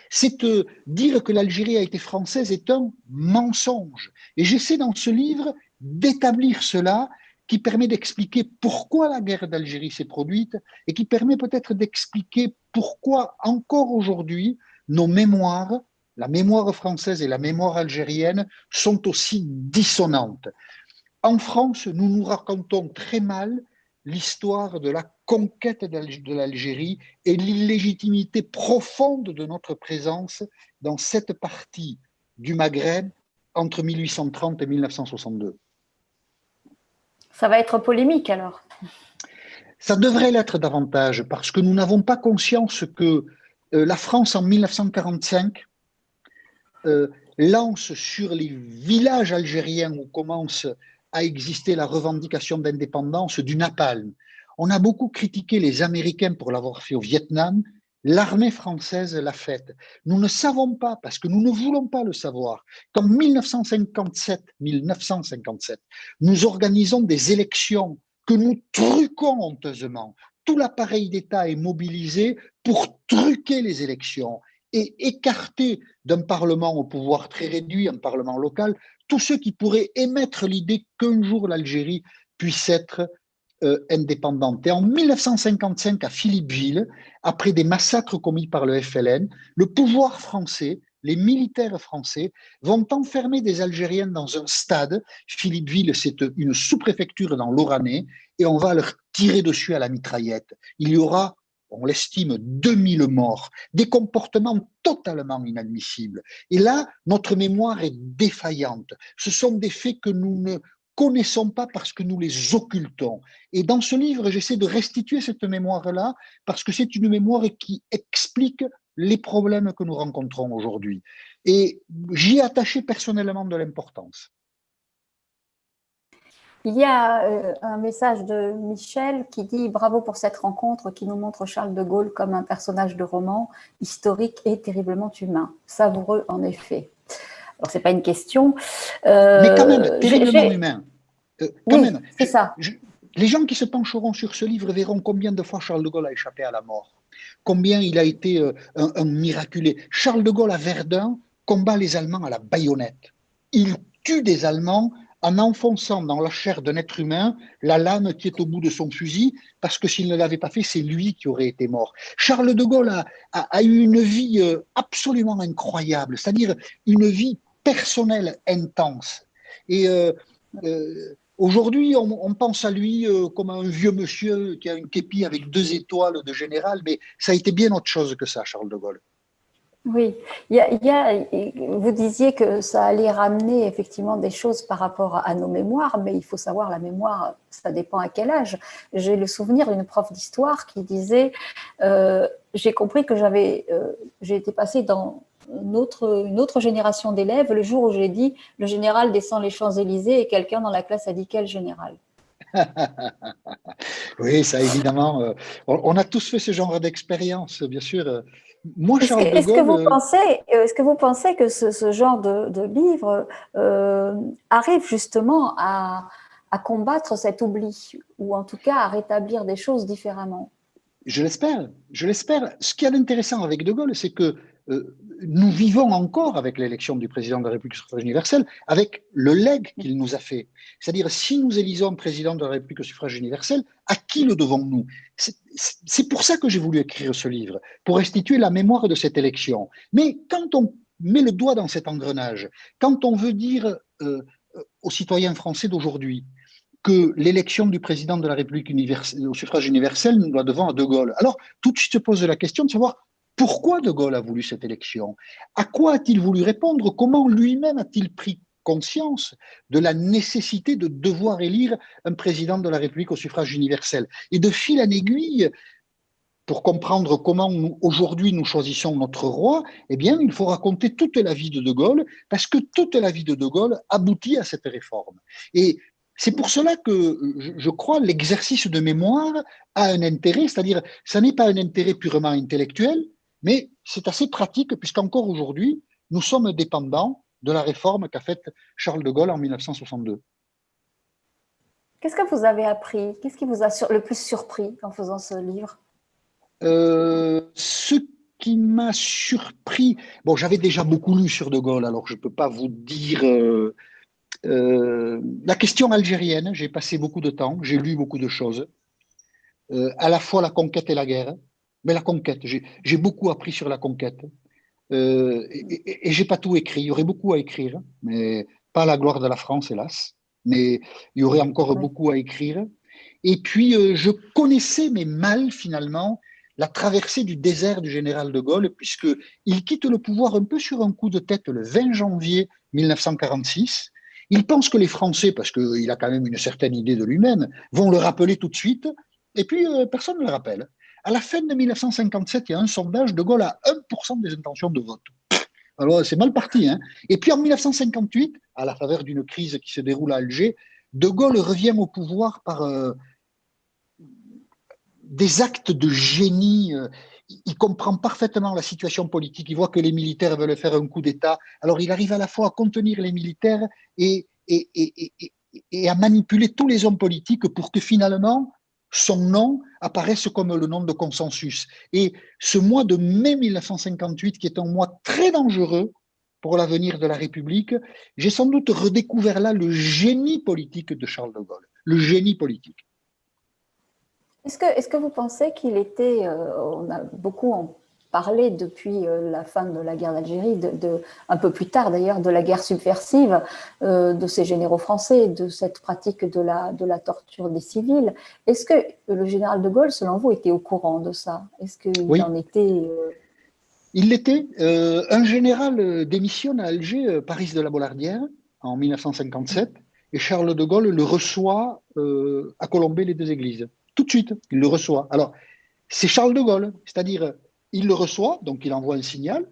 C'est dire que l'Algérie a été française est un mensonge. Et j'essaie dans ce livre d'établir cela, qui permet d'expliquer pourquoi la guerre d'Algérie s'est produite et qui permet peut-être d'expliquer pourquoi encore aujourd'hui nos mémoires, la mémoire française et la mémoire algérienne, sont aussi dissonantes. En France, nous nous racontons très mal l'histoire de la conquête de l'Algérie et l'illégitimité profonde de notre présence dans cette partie du Maghreb entre 1830 et 1962. Ça va être polémique alors. Ça devrait l'être davantage parce que nous n'avons pas conscience que la France en 1945 lance sur les villages algériens où commence à exister la revendication d'indépendance du napalm. On a beaucoup critiqué les Américains pour l'avoir fait au Vietnam. L'armée française l'a faite. Nous ne savons pas, parce que nous ne voulons pas le savoir, qu'en 1957, nous organisons des élections que nous truquons honteusement. Tout l'appareil d'État est mobilisé pour truquer les élections et écarter d'un Parlement au pouvoir très réduit, un Parlement local, tous ceux qui pourraient émettre l'idée qu'un jour l'Algérie puisse être indépendante. Et en 1955, à Philippeville, après des massacres commis par le FLN, le pouvoir français, les militaires français, vont enfermer des Algériens dans un stade. Philippeville, c'est une sous-préfecture dans l'Oranais, et on va leur tirer dessus à la mitraillette. Il y aura on l'estime, 2000 morts, des comportements totalement inadmissibles. Et là, notre mémoire est défaillante. Ce sont des faits que nous ne connaissons pas parce que nous les occultons. Et dans ce livre, j'essaie de restituer cette mémoire-là parce que c'est une mémoire qui explique les problèmes que nous rencontrons aujourd'hui. Et j'y ai attaché personnellement de l'importance. Il y a un message de Michel qui dit « Bravo pour cette rencontre qui nous montre Charles de Gaulle comme un personnage de roman historique et terriblement humain. Savoureux en effet. » Alors, ce n'est pas une question. Mais quand même, terriblement humain. Oui, c'est ça. Les gens qui se pencheront sur ce livre verront combien de fois Charles de Gaulle a échappé à la mort. Combien il a été un miraculé. Charles de Gaulle à Verdun combat les Allemands à la baïonnette. Il tue des Allemands en enfonçant dans la chair d'un être humain la lame qui est au bout de son fusil, parce que s'il ne l'avait pas fait, c'est lui qui aurait été mort. Charles de Gaulle a eu une vie absolument incroyable, c'est-à-dire une vie personnelle intense. Et aujourd'hui, on pense à lui comme un vieux monsieur qui a une képi avec 2 étoiles de général, mais ça a été bien autre chose que ça, Charles de Gaulle. Oui, vous disiez que ça allait ramener effectivement des choses par rapport à nos mémoires, mais il faut savoir, la mémoire, ça dépend à quel âge. J'ai le souvenir d'une prof d'histoire qui disait j'ai compris que j'ai été passée dans une autre génération d'élèves le jour où j'ai dit le général descend les Champs-Élysées et quelqu'un dans la classe a dit quel général. Oui, ça évidemment, on a tous fait ce genre d'expérience, bien sûr. Moi, Charles de Gaulle… Est-ce que vous pensez que ce genre de livre arrive justement à combattre cet oubli, ou en tout cas à rétablir des choses différemment? Je l'espère, je l'espère. Ce qui est intéressant avec De Gaulle, c'est que nous vivons encore avec l'élection du président de la République au suffrage universel, avec le legs qu'il nous a fait. C'est-à-dire, si nous élisons un président de la République au suffrage universel, à qui le devons-nous? C'est pour ça que j'ai voulu écrire ce livre, pour restituer la mémoire de cette élection. Mais quand on met le doigt dans cet engrenage, quand on veut dire aux citoyens français d'aujourd'hui que l'élection du président de la République au suffrage universel, nous la devons à De Gaulle. Alors, tout de suite se pose la question de savoir pourquoi De Gaulle a voulu cette élection. À quoi a-t-il voulu répondre? Comment lui-même a-t-il pris conscience de la nécessité de devoir élire un président de la République au suffrage universel? Et de fil en aiguille, pour comprendre comment aujourd'hui nous choisissons notre roi, eh bien, il faut raconter toute la vie de De Gaulle, parce que toute la vie de De Gaulle aboutit à cette réforme. Et c'est pour cela que je crois l'exercice de mémoire a un intérêt, c'est-à-dire ça n'est pas un intérêt purement intellectuel, mais c'est assez pratique puisqu'encore aujourd'hui, nous sommes dépendants de la réforme qu'a faite Charles de Gaulle en 1962. Qu'est-ce que vous avez appris? Qu'est-ce qui vous a le plus surpris en faisant ce livre? Ce qui m'a surpris, bon, j'avais déjà beaucoup lu sur De Gaulle, alors je ne peux pas vous dire… la question algérienne, j'ai passé beaucoup de temps, j'ai lu beaucoup de choses, à la fois la conquête et la guerre, mais la conquête, j'ai beaucoup appris sur la conquête, et j'ai pas tout écrit, il y aurait beaucoup à écrire, mais pas la gloire de la France, hélas, mais il y aurait encore beaucoup à écrire. Et puis, je connaissais, mais mal finalement, la traversée du désert du général de Gaulle, puisqu'il quitte le pouvoir un peu sur un coup de tête le 20 janvier 1946. Il pense que les Français, parce qu'il a quand même une certaine idée de lui-même, vont le rappeler tout de suite, et puis personne ne le rappelle. À la fin de 1957, il y a un sondage, De Gaulle a 1% des intentions de vote. Alors c'est mal parti, hein. Et puis en 1958, à la faveur d'une crise qui se déroule à Alger, De Gaulle revient au pouvoir par des actes de génie. Il comprend parfaitement la situation politique. Il voit que les militaires veulent faire un coup d'État. Alors, il arrive à la fois à contenir les militaires et à manipuler tous les hommes politiques pour que finalement, son nom apparaisse comme le nom de consensus. Et ce mois de mai 1958, qui est un mois très dangereux pour l'avenir de la République, j'ai sans doute redécouvert là le génie politique de Charles de Gaulle. Le génie politique. Est-ce que vous pensez qu'il était, on a beaucoup parler depuis la fin de la guerre d'Algérie, un peu plus tard d'ailleurs, de la guerre subversive de ces généraux français, de cette pratique de la torture des civils. Est-ce que le général de Gaulle, selon vous, était au courant de ça? Est-ce qu'il en Oui, était… il l'était. Un général démissionne à Alger, Paris de la Bollardière, en 1957, et Charles de Gaulle le reçoit à Colombey-les-Deux-Églises. Tout de suite, il le reçoit. Alors, c'est Charles de Gaulle, c'est-à-dire, il le reçoit, donc il envoie un signal,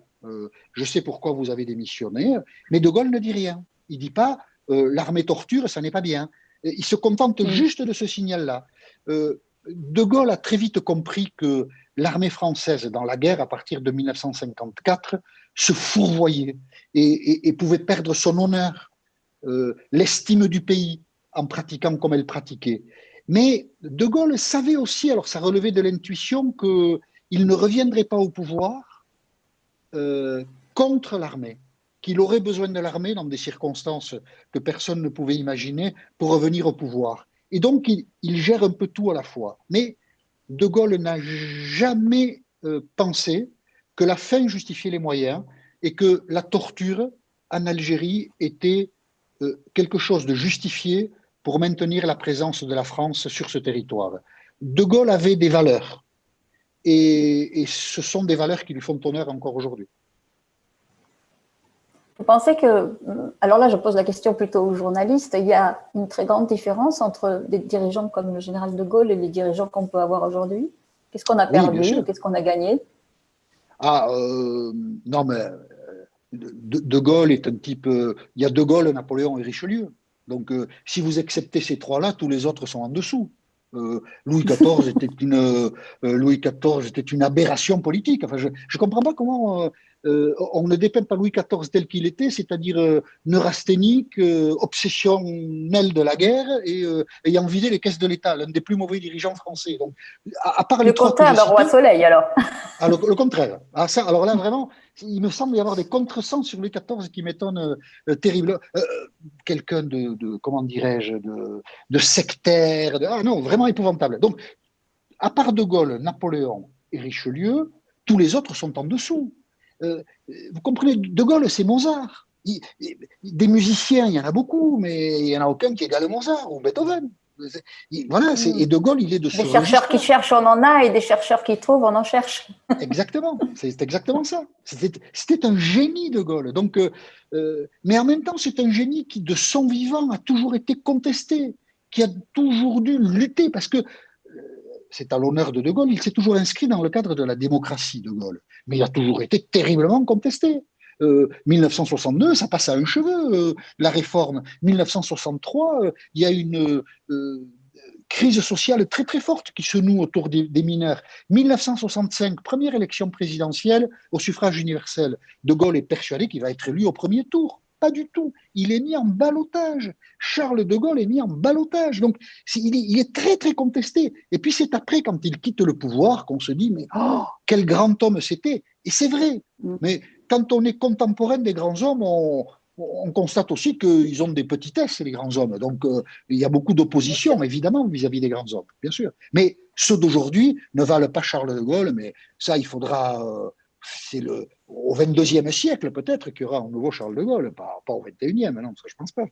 je sais pourquoi vous avez démissionné, mais de Gaulle ne dit rien. Il ne dit pas, l'armée torture, ça n'est pas bien. Il se contente juste de ce signal-là. De Gaulle a très vite compris que l'armée française, dans la guerre, à partir de 1954, se fourvoyait et pouvait perdre son honneur, l'estime du pays, en pratiquant comme elle pratiquait. Mais De Gaulle savait aussi, alors ça relevait de l'intuition, qu'il ne reviendrait pas au pouvoir contre l'armée, qu'il aurait besoin de l'armée dans des circonstances que personne ne pouvait imaginer pour revenir au pouvoir. Et donc, il gère un peu tout à la fois. Mais De Gaulle n'a jamais pensé que la fin justifiait les moyens et que la torture en Algérie était quelque chose de justifié pour maintenir la présence de la France sur ce territoire. De Gaulle avait des valeurs et ce sont des valeurs qui lui font honneur encore aujourd'hui. Vous pensez que, alors là je pose la question plutôt aux journalistes, il y a une très grande différence entre des dirigeants comme le général de Gaulle et les dirigeants qu'on peut avoir aujourd'hui? Qu'est-ce qu'on a perdu ou qu'est-ce qu'on a gagné? Non, mais de Gaulle est un type. Il y a De Gaulle, Napoléon et Richelieu. Donc, si vous acceptez ces trois-là, tous les autres sont en dessous. Louis XIV était une aberration politique. Enfin, je ne comprends pas comment on ne dépeint pas Louis XIV tel qu'il était, c'est-à-dire neurasthénique, obsessionnel de la guerre et ayant vidé les caisses de l'État, l'un des plus mauvais dirigeants français. Donc, à part le contraire d'un roi Soleil, alors. Ah, le contraire. Ah, ça, alors là, vraiment, il me semble y avoir des contresens sur Louis XIV qui m'étonnent terriblement. Quelqu'un comment dirais-je, de sectaire. Ah non, vraiment épouvantable. Donc, à part De Gaulle, Napoléon et Richelieu, tous les autres sont en dessous. Vous comprenez, De Gaulle, c'est Mozart. Des musiciens, il y en a beaucoup, mais il n'y en a aucun qui égale Mozart ou Beethoven. Voilà, et De Gaulle, il est de ce Des chercheurs qui cherchent, on en a, et des chercheurs qui trouvent, on en cherche. Exactement, c'est exactement ça. C'était un génie, De Gaulle. Donc, mais en même temps, c'est un génie qui, de son vivant, a toujours été contesté, qui a toujours dû lutter, parce que c'est à l'honneur de Gaulle, il s'est toujours inscrit dans le cadre de la démocratie, De Gaulle. Mais il a toujours été terriblement contesté. 1962, ça passe à un cheveu, la réforme. 1963, il y a une crise sociale très très forte qui se noue autour des mineurs. 1965, première élection présidentielle au suffrage universel. De Gaulle est persuadé qu'il va être élu au premier tour. Pas du tout. Il est mis en ballottage. Charles de Gaulle est mis en ballottage. Donc, il est très, très contesté. Et puis, c'est après, quand il quitte le pouvoir, qu'on se dit, mais quel grand homme c'était. Et c'est vrai. Mais quand on est contemporain des grands hommes, on constate aussi qu'ils ont des petitesses, les grands hommes. Donc, il y a beaucoup d'opposition, évidemment, vis-à-vis des grands hommes, bien sûr. Mais ceux d'aujourd'hui ne valent pas Charles de Gaulle, mais ça, il faudra... c'est au XXIe siècle, peut-être, qu'il y aura un nouveau Charles de Gaulle, pas au XXIe, non, ça, je ne pense pas.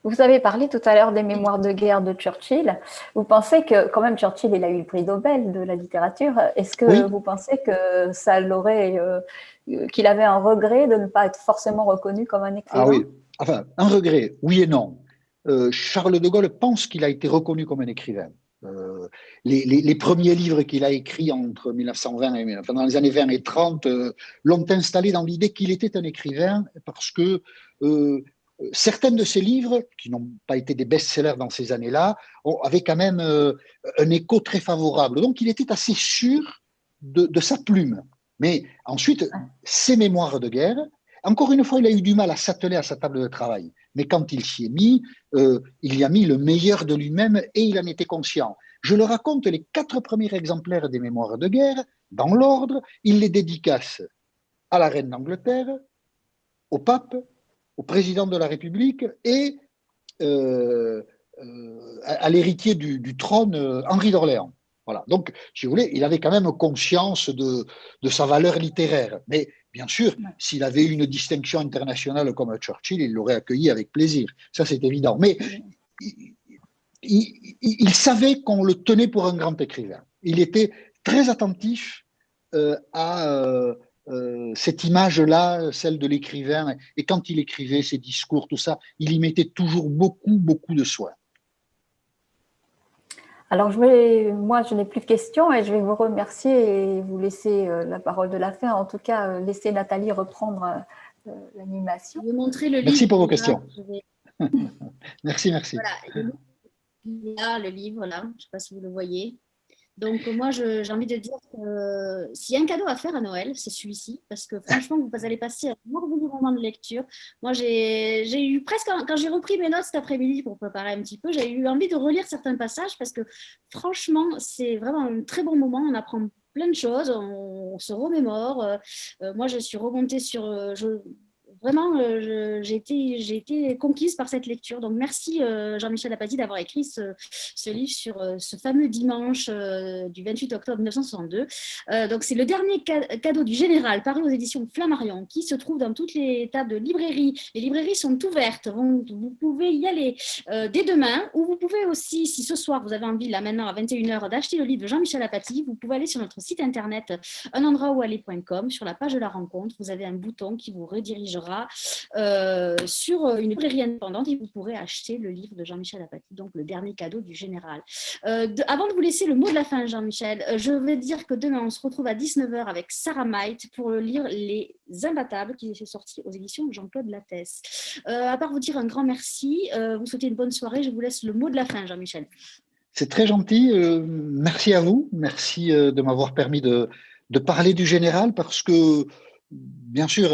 Vous avez parlé tout à l'heure des mémoires de guerre de Churchill. Vous pensez que, quand même, Churchill, il a eu le prix Nobel de la littérature. Est-ce que vous pensez que ça l'aurait... qu'il avait un regret de ne pas être forcément reconnu comme un écrivain? Ah oui, enfin, un regret, oui et non. Charles de Gaulle pense qu'il a été reconnu comme un écrivain. Les premiers livres qu'il a écrits entre 1920 et dans les années 20 et 30 l'ont installé dans l'idée qu'il était un écrivain parce que certains de ses livres, qui n'ont pas été des best-sellers dans ces années-là, avaient quand même un écho très favorable. Donc, il était assez sûr de sa plume. Mais ensuite, ses mémoires de guerre, encore une fois, il a eu du mal à s'atteler à sa table de travail. Mais quand il s'y est mis, il y a mis le meilleur de lui-même et il en était conscient. Je le raconte, les 4 premiers exemplaires des mémoires de guerre, dans l'ordre, il les dédicace à la reine d'Angleterre, au pape, au président de la République et à l'héritier du trône, Henri d'Orléans. Voilà. Donc, si vous voulez, il avait quand même conscience de sa valeur littéraire. Mais bien sûr, s'il avait eu une distinction internationale comme Churchill, il l'aurait accueilli avec plaisir. Ça, c'est évident. Mais il savait qu'on le tenait pour un grand écrivain. Il était très attentif à cette image-là, celle de l'écrivain. Et quand il écrivait ses discours, tout ça, il y mettait toujours beaucoup, beaucoup de soin. Alors, moi, je n'ai plus de questions et je vais vous remercier et vous laisser la parole de la fin. En tout cas, laisser Nathalie reprendre l'animation. Je vais montrer le livre. Merci pour vos questions. Merci. Voilà, là, le livre, là, je ne sais pas si vous le voyez. Donc, moi, j'ai envie de dire que s'il y a un cadeau à faire à Noël, c'est celui-ci, parce que franchement, vous allez passer un merveilleux moment de lecture. Moi, j'ai eu presque, quand j'ai repris mes notes cet après-midi pour préparer un petit peu, j'ai eu envie de relire certains passages, parce que franchement, c'est vraiment un très bon moment. On apprend plein de choses, on se remémore. Moi, je suis remontée sur... Vraiment, j'ai été conquise par cette lecture. Donc, merci Jean-Michel Apathy d'avoir écrit ce livre sur ce fameux dimanche du 28 octobre 1962. Donc, c'est le dernier cadeau du général paru aux éditions Flammarion qui se trouve dans toutes les tables de librairie. Les librairies sont ouvertes. Vous pouvez y aller dès demain, ou vous pouvez aussi, si ce soir vous avez envie, là maintenant à 21h, d'acheter le livre de Jean-Michel Apathy, vous pouvez aller sur notre site internet unendroitoualler.com. Sur la page de la rencontre, vous avez un bouton qui vous redirigera sur une librairie indépendante et vous pourrez acheter le livre de Jean-Michel Apathy, donc le dernier cadeau du général. Avant de vous laisser le mot de la fin, Jean-Michel, je vais dire que demain on se retrouve à 19h avec Sarah Maït pour lire Les Imbattables qui est sorti aux éditions Jean-Claude Lattès. À part vous dire un grand merci, vous souhaitez une bonne soirée, je vous laisse le mot de la fin, Jean-Michel. C'est très gentil, merci à vous, merci de m'avoir permis de parler du général, parce que bien sûr,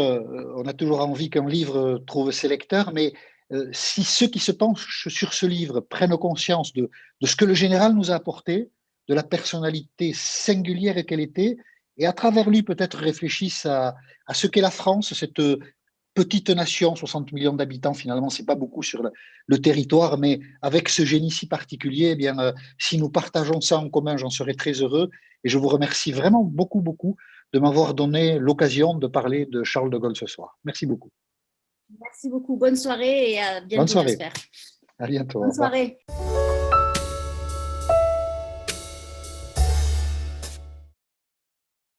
on a toujours envie qu'un livre trouve ses lecteurs, mais si ceux qui se penchent sur ce livre prennent conscience de ce que le général nous a apporté, de la personnalité singulière qu'elle était, et à travers lui peut-être réfléchissent à ce qu'est la France, cette petite nation, 60 millions d'habitants, finalement, c'est pas beaucoup sur le territoire, mais avec ce génie si particulier, eh bien, si nous partageons ça en commun, j'en serai très heureux. Et je vous remercie vraiment beaucoup, beaucoup de m'avoir donné l'occasion de parler de Charles de Gaulle ce soir. Merci beaucoup. Merci beaucoup. Bonne soirée et à bientôt, Bonne soirée. j'espère. À bientôt. Bonne soirée.